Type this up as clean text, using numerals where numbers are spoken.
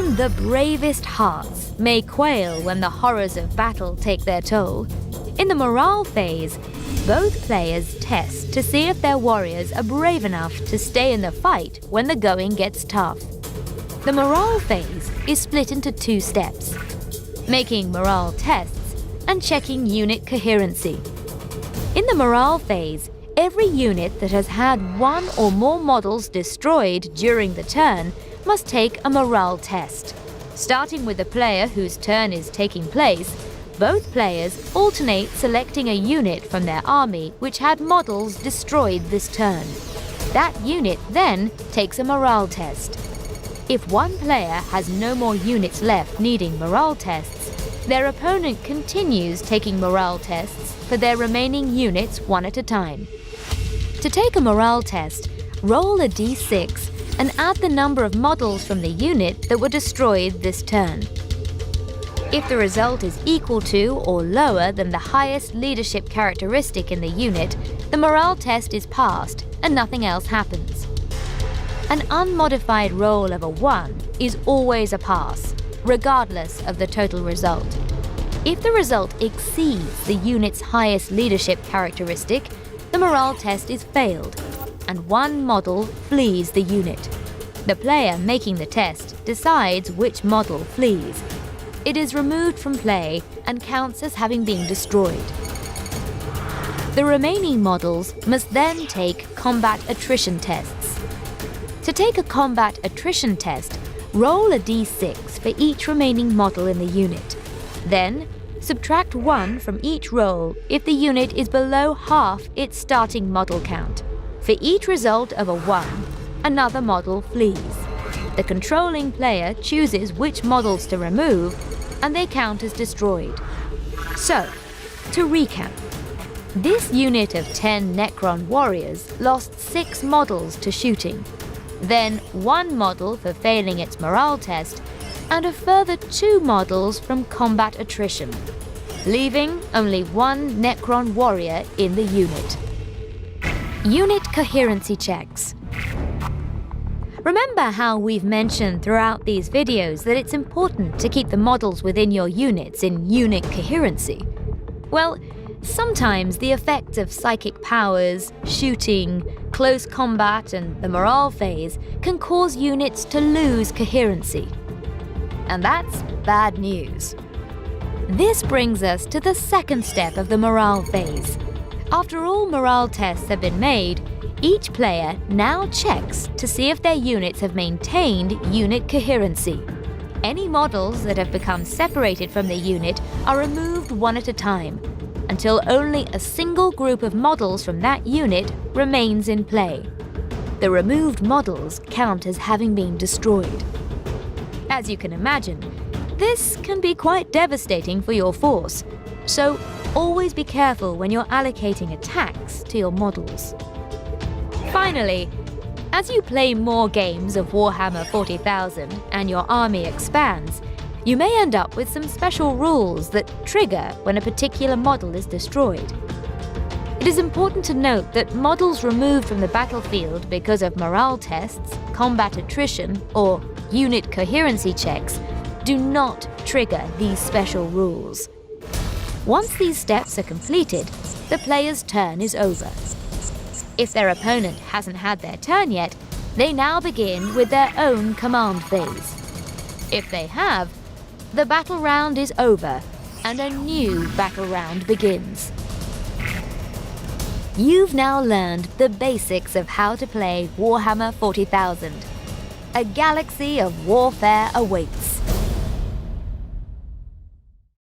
Even the bravest hearts may quail when the horrors of battle take their toll. In the morale phase, both players test to see if their warriors are brave enough to stay in the fight when the going gets tough. The morale phase is split into two steps: making morale tests and checking unit coherency. In the morale phase, every unit that has had one or more models destroyed during the turn must take a morale test. Starting with the player whose turn is taking place, both players alternate selecting a unit from their army which had models destroyed this turn. That unit then takes a morale test. If one player has no more units left needing morale tests, their opponent continues taking morale tests for their remaining units one at a time. To take a morale test, roll a d6 and add the number of models from the unit that were destroyed this turn. If the result is equal to or lower than the highest leadership characteristic in the unit, the morale test is passed and nothing else happens. An unmodified roll of a 1 is always a pass, regardless of the total result. If the result exceeds the unit's highest leadership characteristic, the morale test is failed, and one model flees the unit. The player making the test decides which model flees. It is removed from play and counts as having been destroyed. The remaining models must then take combat attrition tests. To take a combat attrition test, roll a d6 for each remaining model in the unit. Then, subtract 1 from each roll if the unit is below half its starting model count. For each result of a 1, another model flees. The controlling player chooses which models to remove, and they count as destroyed. So, to recap, this unit of 10 Necron warriors lost 6 models to shooting, then 1 model for failing its morale test, and a further 2 models from combat attrition, leaving only 1 Necron warrior in the unit. Unit coherency checks. Remember how we've mentioned throughout these videos that it's important to keep the models within your units in unit coherency? Well, sometimes the effects of psychic powers, shooting, close combat, and the morale phase can cause units to lose coherency. And that's bad news. This brings us to the second step of the morale phase. After all morale tests have been made, each player now checks to see if their units have maintained unit coherency. Any models that have become separated from the unit are removed one at a time, until only a single group of models from that unit remains in play. The removed models count as having been destroyed. As you can imagine, this can be quite devastating for your force, so always be careful when you're allocating attacks to your models. Finally, as you play more games of Warhammer 40,000 and your army expands, you may end up with some special rules that trigger when a particular model is destroyed. It is important to note that models removed from the battlefield because of morale tests, combat attrition, or unit coherency checks do not trigger these special rules. Once these steps are completed, the player's turn is over. If their opponent hasn't had their turn yet, they now begin with their own command phase. If they have, the battle round is over and a new battle round begins. You've now learned the basics of how to play Warhammer 40,000. A galaxy of warfare awaits.